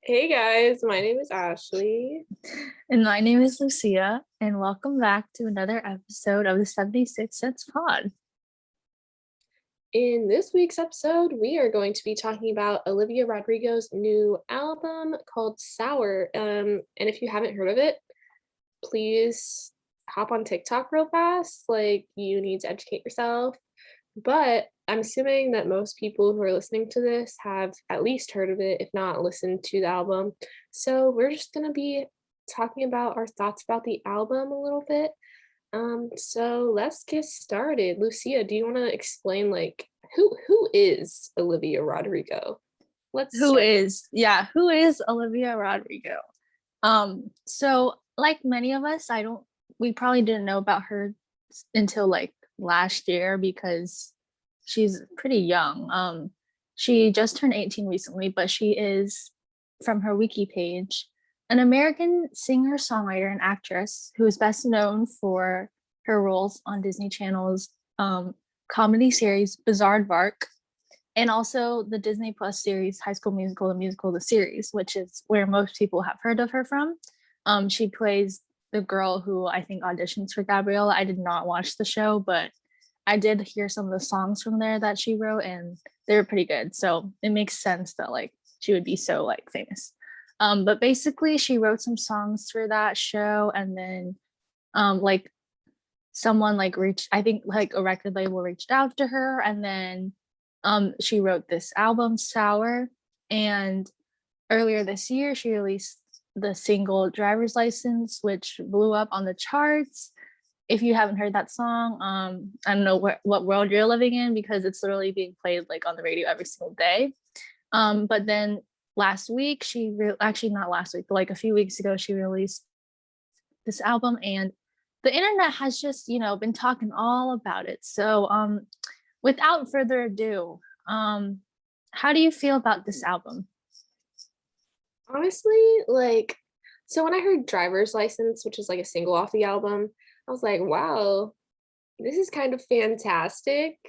Hey guys, my name is Ashley. And my name is Lucia, and welcome back to another episode of the 76 Cents Pod. In this week's episode, we are going to be talking about Olivia Rodrigo's new album called Sour. And if you haven't heard of it, please hop on TikTok real fast. Like, you need to educate yourself. But I'm assuming that most people who are listening to this have at least heard of it, if not listened to the album. So we're just going to be talking about our thoughts about the album a little bit. So let's get started. Lucia, do you want to explain like who is Olivia Rodrigo? Let's Who start. is, yeah, who is Olivia Rodrigo? So like many of us, we probably didn't know about her until like last year because she's pretty young. She just turned 18 recently, but she is, from her wiki page, an American singer, songwriter, and actress who is best known for her roles on Disney Channel's comedy series Bizarre Bark, and also the Disney Plus series High School Musical, the musical, the series, which is where most people have heard of her from. She plays the girl who I think auditions for Gabriella. I did not watch the show, but I did hear some of the songs from there that she wrote, and they were pretty good. So it makes sense that like she would be so like famous. But basically, she wrote some songs for that show, and then like someone like reached, I think like a record label reached out to her, and then she wrote this album Sour, and earlier this year she released the single Driver's License, which blew up on the charts. If you haven't heard that song, I don't know what world you're living in, because it's literally being played like on the radio every single day. But then last week actually not last week, but like a few weeks ago, she released this album, and the internet has just been talking all about it. So without further ado, how do you feel about this album? Honestly, like so when I heard Driver's License, which is like a single off the album, I was like, wow, this is kind of fantastic.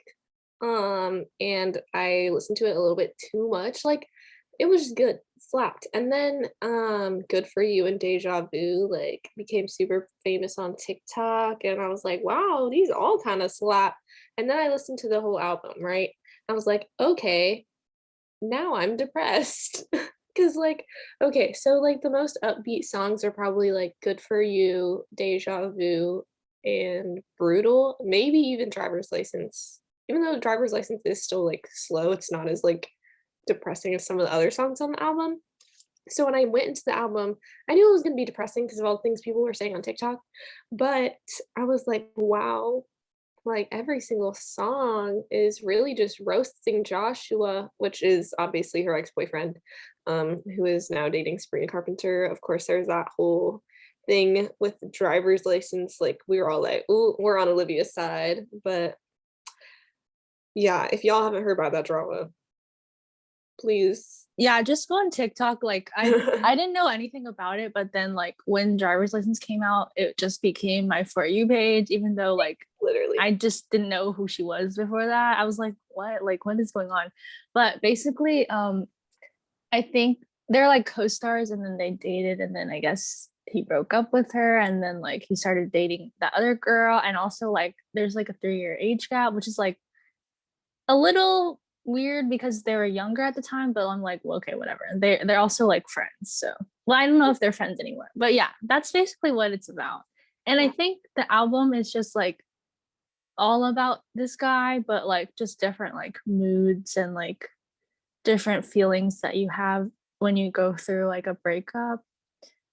And I listened to it a little bit too much. Like it was just good, slapped. And then Good For You and Deja Vu like became super famous on TikTok. And I was like, wow, these all kind of slap. And then I listened to the whole album, right? I was like, okay, now I'm depressed. Cause like, okay, so like the most upbeat songs are probably like Good For You, Deja Vu, and Brutal, maybe even Driver's License. Even though Driver's License is still like slow, it's not as like depressing as some of the other songs on the album. So when I went into the album, I knew it was gonna be depressing because of all the things people were saying on TikTok. But I was like, wow, like every single song is really just roasting Joshua, which is obviously her ex-boyfriend, who is now dating Sabrina Carpenter. Of course, there's that whole thing with the Driver's License. Like we were all like, "Ooh, we're on Olivia's side." But yeah, if y'all haven't heard about that drama, please. Yeah, just go on TikTok. Like I didn't know anything about it, but then like when Driver's License came out, it just became my For You page, even though like Literally. I just didn't know who she was before that. I was like, what? Like, what is going on? But basically, I think they're like co-stars, and then they dated, and then I guess he broke up with her, and then like he started dating that other girl, and also like there's like a 3-year age gap, which is like a little weird because they were younger at the time, but I'm like, well, okay, whatever. And they're also like friends. So well, I don't know if they're friends anymore. But yeah, that's basically what it's about. And I Yeah. think the album is just like all about this guy, but like just different like moods and like different feelings that you have when you go through like a breakup.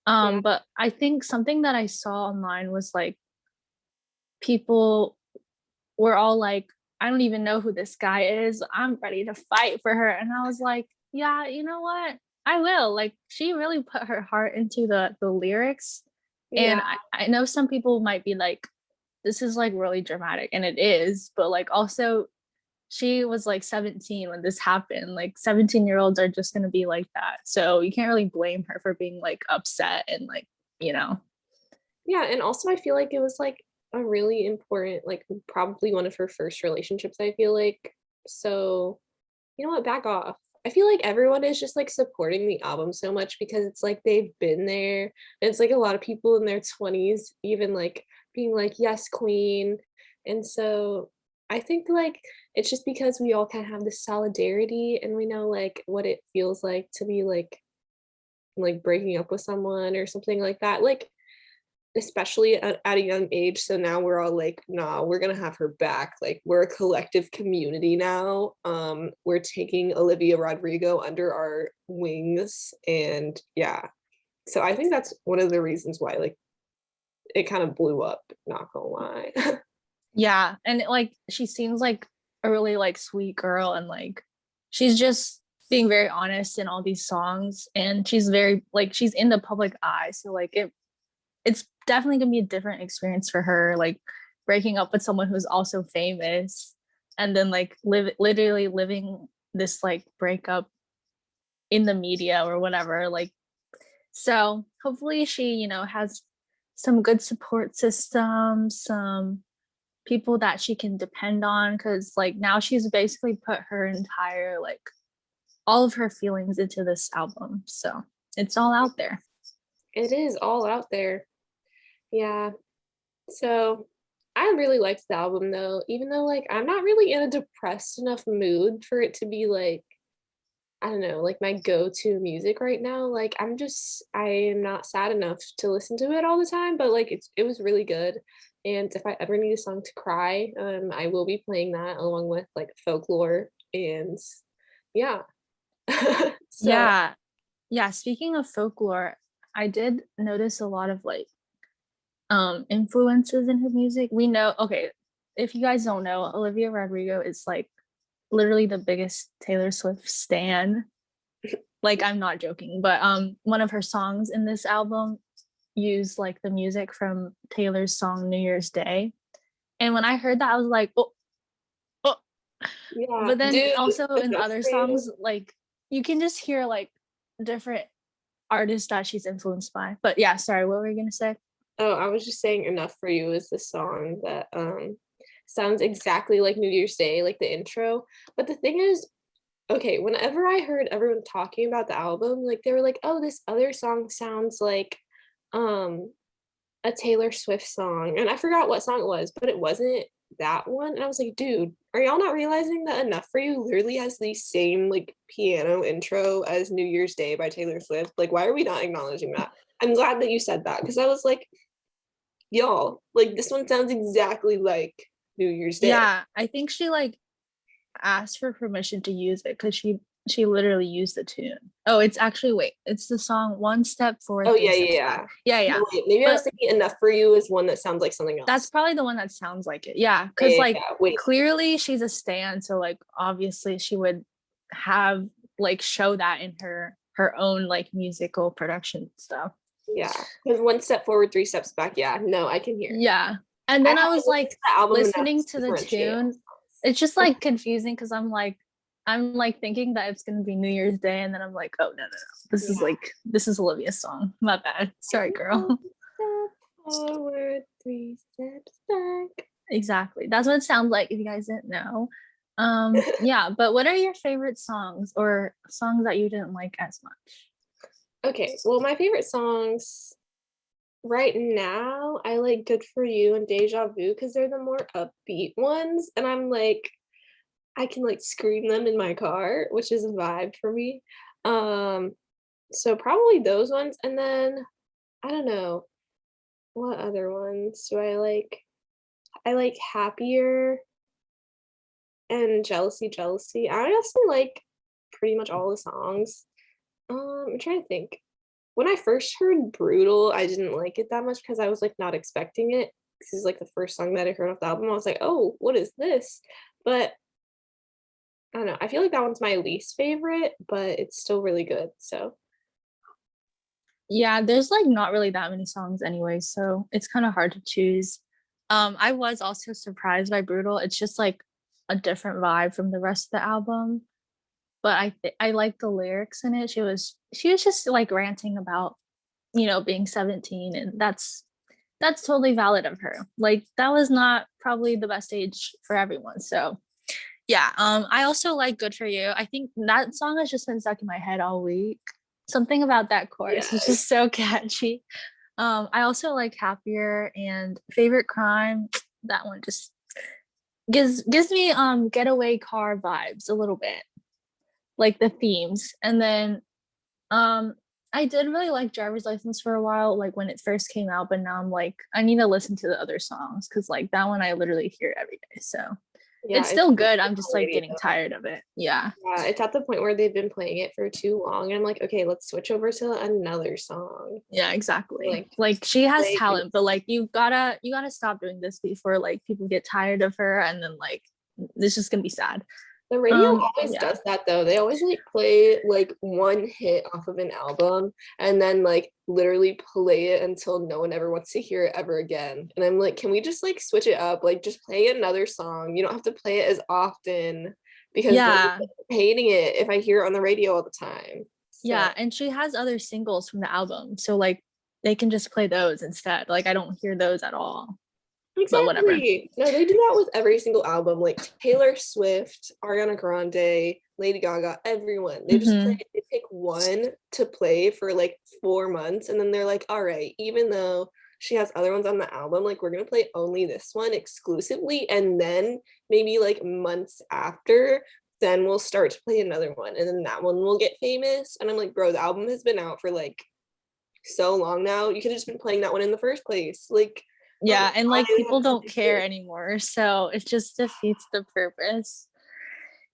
Yeah. But I think something that I saw online was like people were all like, I don't even know who this guy is. I'm ready to fight for her. And I was like, yeah, you know what? I will. Like she really put her heart into the lyrics. Yeah. And I know some people might be like, this is like really dramatic, and it is, but like also she was like 17 when this happened. Like 17-year-olds are just gonna be like that. So you can't really blame her for being like upset and like, you know. Yeah, and also I feel like it was like a really important, like probably one of her first relationships, I feel like. So, you know what, back off. I feel like everyone is just like supporting the album so much because it's like they've been there. And it's like a lot of people in their 20s even like being like, yes, queen. And so I think like it's just because we all kind of have this solidarity and we know like what it feels like to be like breaking up with someone or something like that. Like especially at a young age, so now we're all like, "Nah, we're gonna have her back." Like, we're a collective community now. We're taking Olivia Rodrigo under our wings, and yeah. So I think that's one of the reasons why, like, it kind of blew up, not gonna lie. Yeah, and like she seems like a really like sweet girl, and like she's just being very honest in all these songs, and she's very like she's in the public eye, so like it's definitely gonna be a different experience for her, like breaking up with someone who's also famous, and then like literally living this like breakup in the media or whatever. Like, so hopefully she, has some good support system, some people that she can depend on, because like now she's basically put her entire like all of her feelings into this album, so it's all out there. It is all out there. Yeah. So I really liked the album though, even though like I'm not really in a depressed enough mood for it to be like I don't know, like my go-to music right now. Like I am not sad enough to listen to it all the time, but like it was really good. And if I ever need a song to cry, I will be playing that along with like folklore and yeah. So Yeah, yeah, speaking of folklore, I did notice a lot of like influences in her music. We know, okay, if you guys don't know, Olivia Rodrigo is like literally the biggest Taylor Swift stan. Like, I'm not joking, but one of her songs in this album used like the music from Taylor's song New Year's Day. And when I heard that, I was like, oh, oh. yeah, But then dude, also in enough other for you. songs, like you can just hear like different artists that she's influenced by. But yeah, sorry, what were you gonna say? Oh, I was just saying Enough for You is the song that sounds exactly like New Year's Day, like the intro. But the thing is, okay, whenever I heard everyone talking about the album, like they were like, "Oh, this other song sounds like um a Taylor Swift song." And I forgot what song it was, but it wasn't that one. And I was like, "Dude, are y'all not realizing that Enough for You literally has the same like piano intro as New Year's Day by Taylor Swift? Like, why are we not acknowledging that?" I'm glad that you said that because I was like, "Y'all, like this one sounds exactly like New Year's Day." Yeah, I think she like asked for permission to use it because she literally used the tune. Oh, it's actually, wait, it's the song One Step Forward, Oh Three yeah, Steps yeah, Back. yeah. Yeah, yeah. No, wait, maybe I was But thinking Enough for You is one that sounds like something that's else. probably the one that sounds like it. Yeah, Yeah, because yeah, like yeah. Wait, clearly she's a stan, so like obviously she would have like show that in her own like musical production stuff. yeah. Because one step forward, three steps back. Yeah, no, I can hear. Yeah. And I then I haven't was listened to like the album enough listening to to the differentiate all tune. songs. It's just like confusing because I'm like thinking that it's gonna be New Year's Day, and then I'm like, oh no, no, no. Yeah. This is Olivia's song. My bad. Sorry, girl. One step forward, three steps back. Exactly. That's what it sounds like if you guys didn't know. Yeah, but what are your favorite songs or songs that you didn't like as much? Okay, well, my favorite songs right now, I like Good For You and Deja Vu because they're the more upbeat ones. And I'm like, I can like scream them in my car, which is a vibe for me. Um, so probably those ones. And then I don't know what other ones do I like. I like Happier and Jealousy, Jealousy. I honestly like pretty much all the songs. I'm trying to think. When I first heard Brutal, I didn't like it that much because I was like not expecting it. This is like the first song that I heard off the album. I was like, oh, what is this? But I don't know. I feel like that one's my least favorite, but it's still really good. So Yeah, there's like not really that many songs anyway, so it's kind of hard to choose. I was also surprised by Brutal. It's just like a different vibe from the rest of the album. But I like the lyrics in it. She was just like ranting about, being 17, and that's totally valid of her. Like that was not probably the best age for everyone. So Yeah, I also like Good For You. I think that song has just been stuck in my head all week. Something about that chorus is Yes. just so catchy. I also like Happier and Favorite Crime. That one just gives me getaway car vibes a little bit, like the themes. And then um I did really like Driver's License for a while, like when it first came out, but now I'm like, I need to listen to the other songs because like that one I literally hear every day. So Yeah, it's it's still on good. I'm just the like radio. getting tired of it. Yeah. Yeah, it's at the point where they've been playing it for too long. And I'm like, okay, let's switch over to another song. Yeah, exactly. Like, Like she has play talent, but like you gotta stop doing this before like people get tired of her and then like it's just gonna be sad. the radio always Yeah. does that though. They always like play like one hit off of an album and then like literally play it until no one ever wants to hear it ever again. And I'm like, can we just like switch it up? Like just play another song. You don't have to play it as often because then I'm Yeah. hating it if I hear it on the radio all the time. So Yeah. And she has other singles from the album. So like they can just play those instead. Like I don't hear those at all. But whatever. exactly. No, they do that with every single album. Like Taylor Swift, Ariana Grande, Lady Gaga, everyone. They just play, Hmm. they pick one to play for like 4 months, and then they're like, all right, even though she has other ones on the album, like we're gonna play only this one exclusively, and then maybe like months after, then we'll start to play another one, and then that one will get famous. And I'm like, bro, the album has been out for like so long now. You could have just been playing that one in the first place. Like, I don't know Yeah. And why like they people have to don't do care this. anymore. So it just defeats the purpose.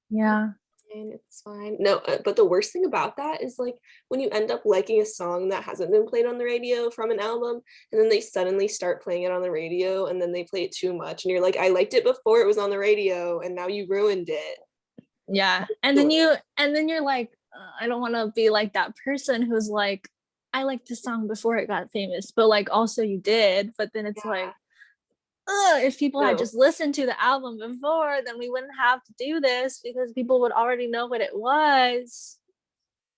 Yeah. And it's fine. No, but the worst thing about that is like when you end up liking a song that hasn't been played on the radio from an album, and then they suddenly start playing it on the radio, and then they play it too much, and you're like, I liked it before it was on the radio, and now you ruined it. Yeah. The worst. And then you're like, I don't want to be like that person who's like, I liked this song before it got famous, but like also you did. But then it's like, Yeah. if people had No. just listened to the album before, then we wouldn't have to do this because people would already know what it was.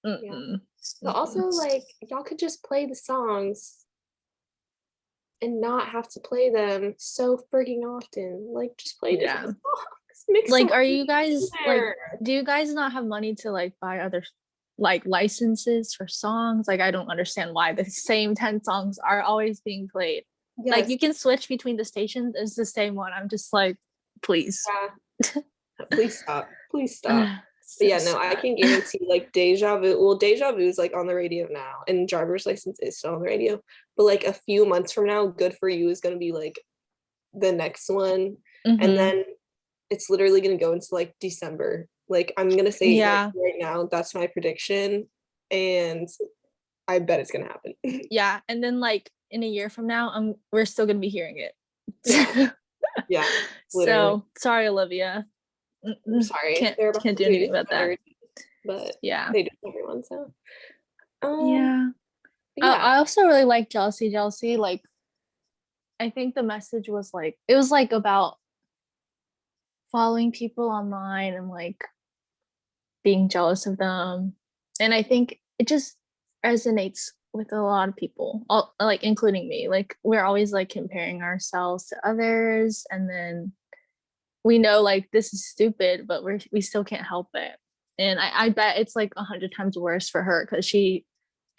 Yeah. Mm-mm. But also, Mm-mm. like, y'all could just play the songs and not have to play them so freaking often. Like, just play different Yeah. songs. Mix some Like, are other you things in guys like, there. do you guys not have money to like buy other like licenses for songs? Like, I don't understand why the same 10 songs are always being played. Like, Yes. you can switch between the stations, it's the same one. I'm just like, please. Yeah. Please stop. Please stop. But So yeah, no, I sad. can guarantee like Deja Vu. Well, Deja Vu is like on the radio now, and Driver's License is still on the radio. But like a few months from now, Good For You is gonna be like the next one, and Hmm. then it's literally gonna go into like December. Like I'm gonna say like Yeah. right now, that's my prediction, and I bet it's gonna happen. Yeah. And then like in a year from now, we're still gonna be hearing Yeah, it. yeah, literally. So sorry, Olivia. I'm Mm-mm. sorry, Can't they're about can't to do do anything about that. better, but Yeah. they do everyone. So, um, Yeah. yeah, I also really like Jealousy, Jealousy. Like I think the message was like it was like about following people online and like being jealous of them. And I think it just resonates with a lot of people, all, like including me. Like we're always like comparing ourselves to others and then we know like this is stupid, but we still can't help it. And I bet it's like 100 times worse for her because she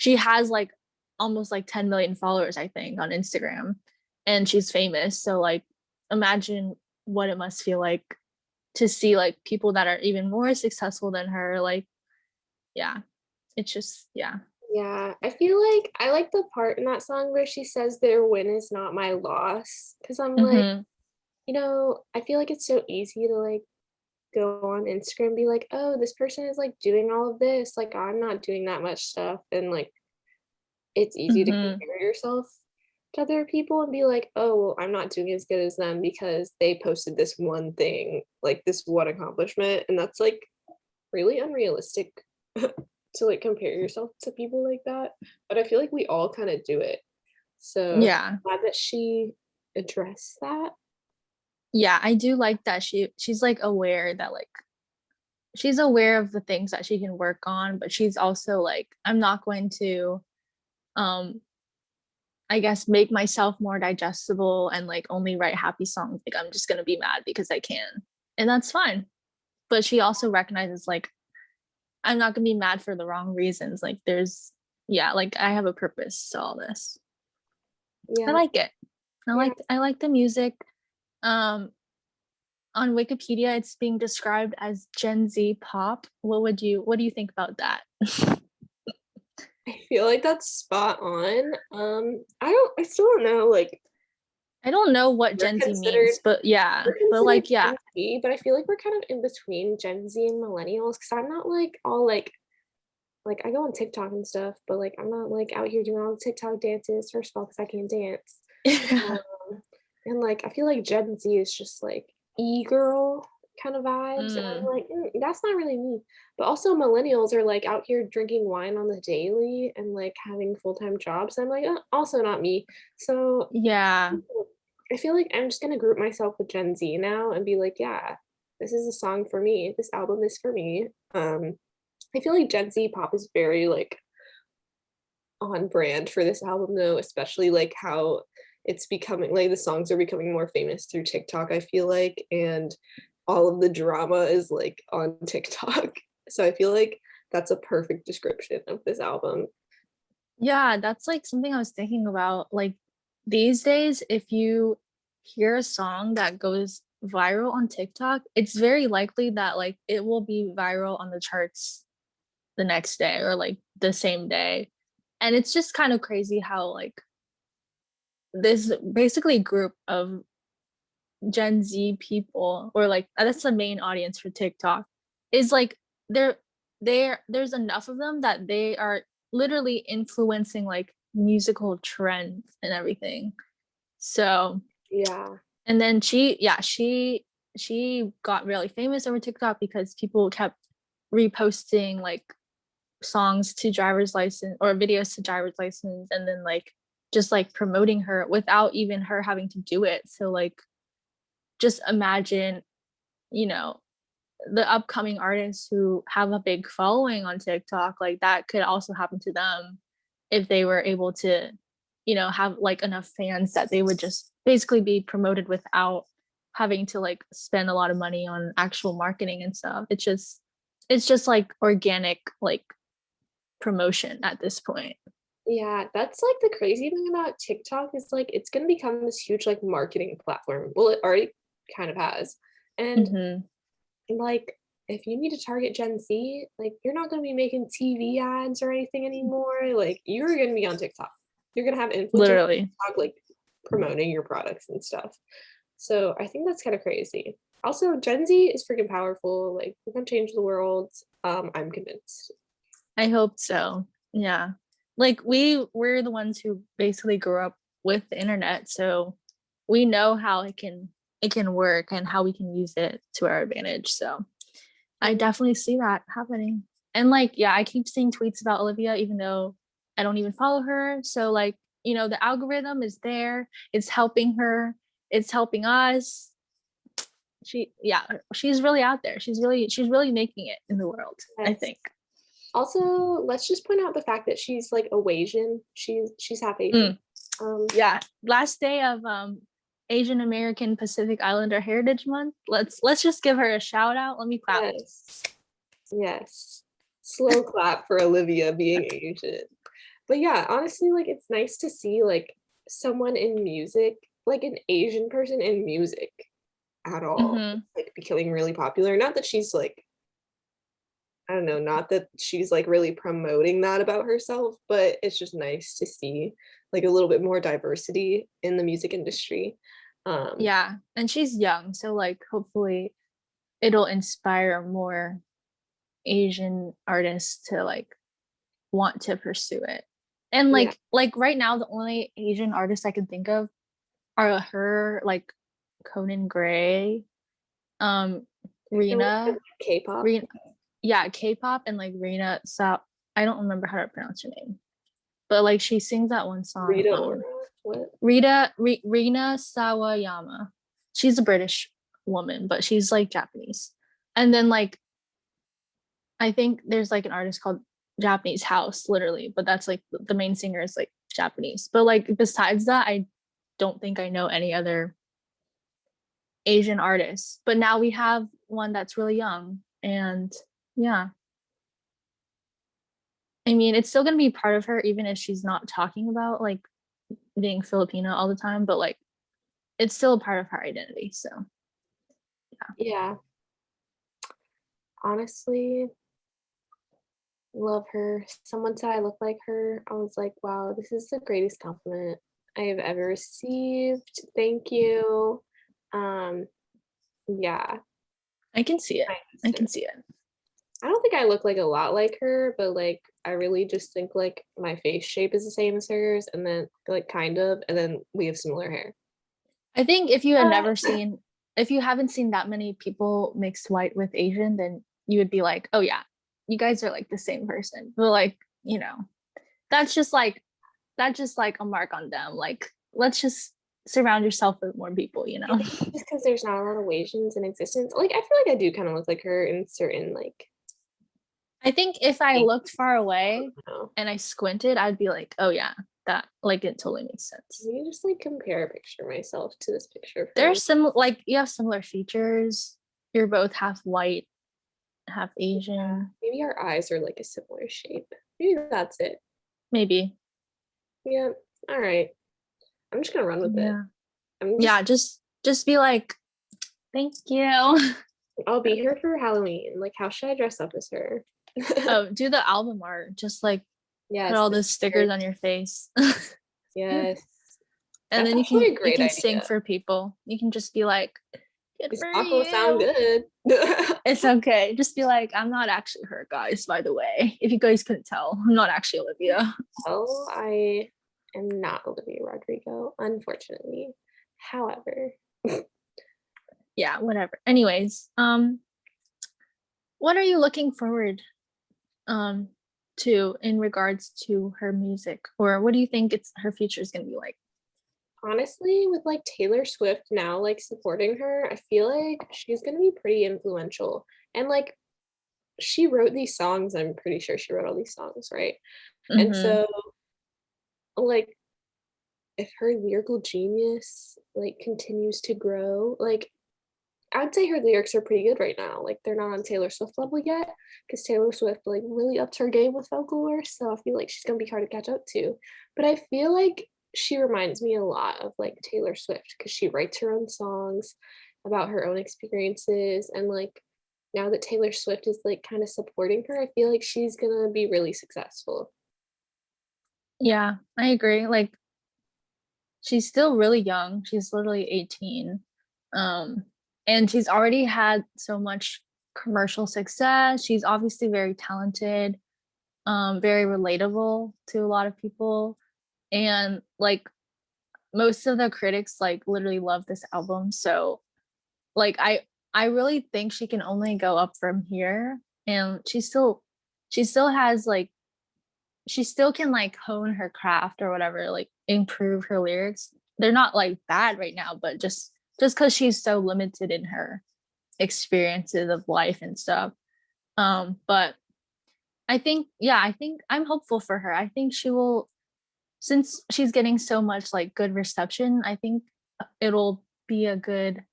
has like almost like 10 million followers, I think, on Instagram, and she's famous. So like, imagine what it must feel like to see like people that are even more successful than her. Like, yeah, it's just yeah. yeah. I feel like I like the part in that song where she says their win is not my loss. Cause I'm like, Mm-hmm. I feel like it's so easy to like go on Instagram and be like, oh, this person is like doing all of this. Like I'm not doing that much stuff. And like it's easy to Mm-hmm. compare yourself to other people and be like, oh, well, I'm not doing as good as them because they posted this one thing, like this one accomplishment. And that's like really unrealistic to like compare yourself to people like that. But I feel like we all kind of do it. So Yeah. glad that she addressed that. Yeah, I do like that she's like aware that like she's aware of the things that she can work on, but she's also like, I'm not going to um I guess make myself more digestible and like only write happy songs. Like I'm just gonna be mad because I can. And that's fine. but she also recognizes like I'm not gonna be mad for the wrong reasons. Like there's yeah, like I have a purpose to all this. I Yeah, like it. yeah. I like the music. Um on Wikipedia it's being described as Gen Z pop. What do you think about that? I feel like that's spot on. I still don't know, like I don't know what we're Gen Z considered means, but yeah. we're But considered like yeah. Gen Z, but I feel like we're kind of in between Gen Z and millennials because I'm not like all like I go on TikTok and stuff, but like I'm not like out here doing all the TikTok dances, first of all, because I can't dance. Um, and like I feel like Gen Z is just like e-girl kind of vibes. And Mm, I'm like, that's not really me. But also millennials are like out here drinking wine on the daily and like having full-time jobs. I'm like, also not me. So yeah. I feel like I'm just gonna group myself with Gen Z now and be like, yeah, this is a song for me. This album is for me. I feel like Gen Z pop is very like on brand for this album though, especially like how it's becoming like the songs are becoming more famous through TikTok, I feel like, and all of the drama is like on TikTok. So I feel like that's a perfect description of this album. Yeah, that's like something I was thinking about. Like these days, if you hear a song that goes viral on TikTok, it's very likely that like it will be viral on the charts the next day or like the same day. And it's just kind of crazy how like this basically group of Gen Z people, or like that's the main audience for TikTok, is like they're there's enough of them that they are literally influencing like musical trends and everything. So, Yeah. and then she got really famous over TikTok because people kept reposting like songs to driver's license or videos to driver's license and then like just like promoting her without even her having to do it. So like just imagine, you know, the upcoming artists who have a big following on TikTok, like that could also happen to them if they were able to, you know, have like enough fans that they would just basically be promoted without having to like spend a lot of money on actual marketing and stuff. It's just like organic like promotion at this point. Yeah, that's like the crazy thing about TikTok is like it's gonna become this huge like marketing platform. Well, it already kind of has. And Mm-hmm. like if you need to target Gen Z, like you're not going to be making TV ads or anything anymore. Like you're going to be on TikTok. You're going to have influencers on Literally. TikTok like promoting your products and stuff. So I think that's kind of crazy. Also, Gen Z is freaking powerful. Like we're going to change the world. I'm convinced. I hope so. Yeah. Like we're the ones who basically grew up with the internet, so we know how it can work and how we can use it to our advantage. So I Mm, definitely see that happening. And like, yeah, I keep seeing tweets about Olivia even though I don't even follow her. So like, you know, the algorithm is there. It's helping her. It's helping us. Yeah, she's really out there. She's really making it in the world, I yes. think. Also, let's just point out the fact that she's like a Asian. She's half Asian. Mm. Um, Yeah, last day of Asian American Pacific Islander Heritage Month. Let's just give her a shout out. Let me clap. yes. Yes. Slow clap for Olivia being Asian. But yeah, honestly, like it's nice to see like someone in music, like an Asian person in music at all, Mm-hmm. like becoming really popular. Not that she's like, I don't know, not that she's like really promoting that about herself, but it's just nice to see like a little bit more diversity in the music industry. Um, Yeah, and she's young, so like hopefully it'll inspire more Asian artists to like want to pursue it. And yeah. like right now the only Asian artists I can think of are her, like Conan Gray, um So Rina, K-pop. Rina, yeah, K-pop, and like Rina Sa I don't remember how to pronounce her name. But like she sings that one song, Rita Ora. What? Rina Sawayama. She's a British woman, but she's like Japanese. And then like I think there's like an artist called Japanese House, literally, but that's like the main singer is like Japanese. But like besides that, I don't think I know any other Asian artists. But now we have one that's really young. And yeah, I mean, it's still gonna be part of her even if she's not talking about like being Filipino all the time, but like it's still a part of her identity. So Yeah, honestly, love her. Someone said I look like her. I was like, wow, this is the greatest compliment I have ever received. Thank you. Um, yeah, I can see it. my I can sister. see it. I don't think I look like a lot like her, but like I really just think like my face shape is the same as hers, and then like kind of, and then we have similar hair. I think if you had Uh, never seen, if you haven't seen that many people mix white with Asian, then you would be like, oh yeah, you guys are like the same person. But like, you know, that's just like a mark on them. Like, let's just surround yourself with more people, you I know. think it's just because there's not a lot of Asians in existence. Like I feel like I do kind of look like her in certain like I think if I things, looked far away you know. and I squinted, I'd be like, oh yeah, that like it totally makes sense. Let me just like compare a picture of myself to this picture of her. There's some like you have similar features. You're both half white, half Asian, Maybe our eyes are like a similar shape. Maybe that's it. maybe. Yeah. All right. I'm just gonna run with it. Yeah. I'm Yeah, just just be like, thank you. I'll be here for Halloween. Like, how should I dress up as her? Oh, do the album art. Just like put Yes, all the those stickers stickers. on your face. Yes. And That's then actually a you great can sing idea. for people. You can just be like, good It's for not gonna sound you. good. It's okay. Just be like, I'm not actually her, guys, by the way. If you guys couldn't tell, I'm not actually Olivia. Well, I am not Olivia Rodrigo, unfortunately. However, Yeah, whatever. Anyways, what are you looking forward um to in regards to her music? Or what do you think it's her future is gonna be like? honestly, with like Taylor Swift now like supporting her, I feel like she's gonna be pretty influential. And like she wrote these songs, I'm pretty sure she wrote all these songs, right? And Mm-hmm. so like if her lyrical genius like continues to grow, like I'd say her lyrics are pretty good right now. Like they're not on Taylor Swift level yet, because Taylor Swift like really upped her game with folklore. So I feel like she's gonna be hard to catch up to. But I feel like she reminds me a lot of like Taylor Swift because she writes her own songs about her own experiences, and like now that Taylor Swift is like kind of supporting her, I feel like she's gonna be really successful. Yeah, I agree. Like she's still really young. She's literally 18. Um, and she's already had so much commercial success. She's obviously very talented, very relatable to a lot of people. And like most of the critics like literally love this album. So like I really think she can only go up from here. And she still has like she still can like hone her craft or whatever, like improve her lyrics. They're not like bad right now, but just because she's so limited in her experiences of life and stuff. But I think, yeah, I think I'm hopeful for her. I think she will, since she's getting so much like good reception, I think it'll be a good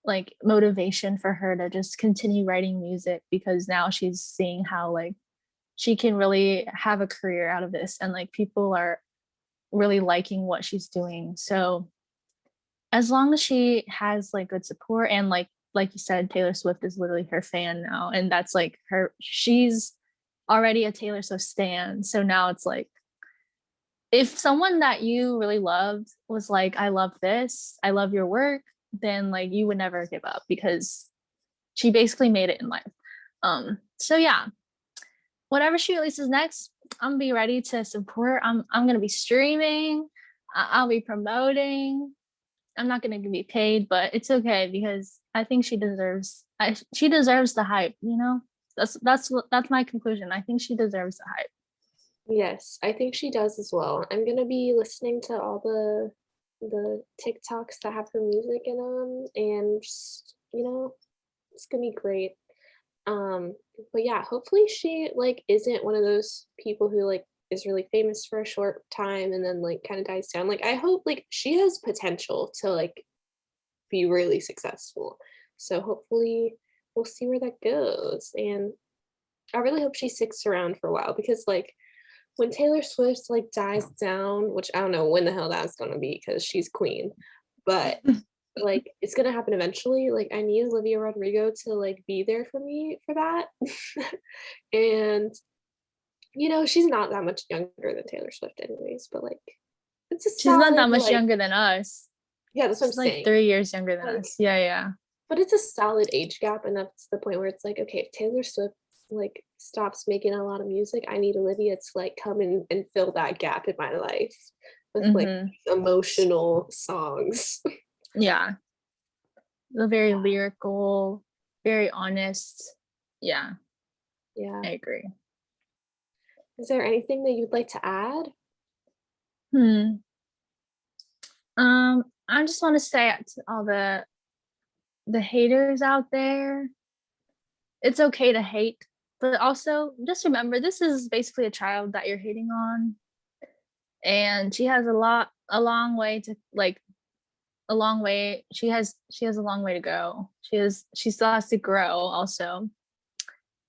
like motivation for her to just continue writing music because now she's seeing how like she can really have a career out of this and like people are really liking what she's doing. So as long as she has like good support and like you said, Taylor Swift is literally her fan now, and that's like her. She's already a Taylor Swift stan, so now it's like if someone that you really loved was like, "I love this, I love your work," then like you would never give up because she basically made it in life. So yeah, whatever she releases next, I'm gonna be ready to support. I'm gonna be streaming. I'll be promoting. I'm not gonna be paid, but it's okay because I think she deserves. She deserves the hype. You know, that's my conclusion. I think she deserves the hype. Yes, I think she does as well. I'm gonna be listening to all the TikToks that have her music in them, and just, it's gonna be great. Um, but yeah, hopefully she like isn't one of those people who like is really famous for a short time and then like kind of dies down. Like I hope like she has potential to like be really successful. So hopefully we'll see where that goes. And I really hope she sticks around for a while because like when Taylor Swift like dies down, which I don't know when the hell that's gonna be because she's queen, but like it's gonna happen eventually. Like I need Olivia Rodrigo to like be there for me for that. And she's not that much younger than Taylor Swift anyways, but like it's a She's not solid that much like younger than us. yeah, that's what I'm She's like saying. 3 years younger than Like us. Yeah, yeah. but it's a solid age gap, and that's the point where it's like, okay, if Taylor Swift like stops making a lot of music, I need Olivia to like come in and fill that gap in my life with like Mm-hmm. emotional songs. Yeah. The very lyrical, very honest. Yeah, Yeah. I agree. Is there anything that you'd like to add? Hmm. I just want to say to all the haters out there, it's okay to hate, but also just remember this is basically a child that you're hating on, and she has a long way to like a long way. She has a long way to go. She still has to grow also.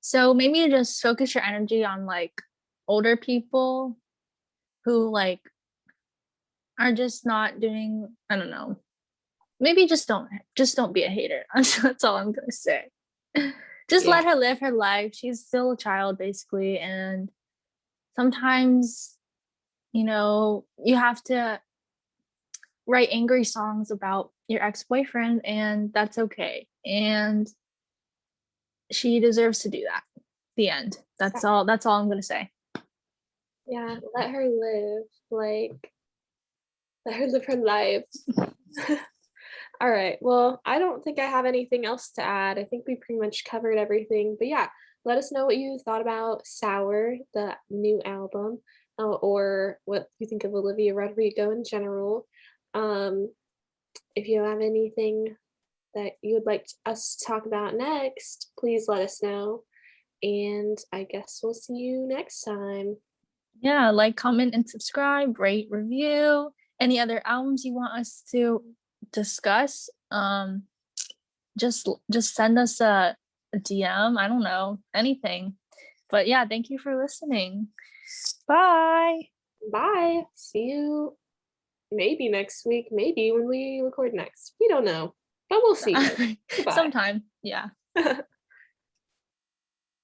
So maybe just focus your energy on like older people who like are just not doing, I don't know. Maybe just don't be a hater. That's all I'm gonna say. Just Yeah. let her live her life. She's still a child basically, and sometimes you have to write angry songs about your ex-boyfriend, and that's okay. And she deserves to do that. The end. That's all I'm gonna say. Yeah, let her live. Like let her live her life. All right. Well, I don't think I have anything else to add. I think we pretty much covered everything. But yeah, let us know what you thought about Sour, the new album, or what you think of Olivia Rodrigo in general. Um, if you have anything that you would like us to talk about next, please let us know. And I guess we'll see you next time. Yeah, like, comment, and subscribe, rate, review. Any other albums you want us to discuss? Just send us a DM. I don't know, anything. But yeah, thank you for listening. Bye. Bye. See you maybe next week, maybe when we record next. We don't know, but we'll see you. Goodbye. Sometime. Yeah.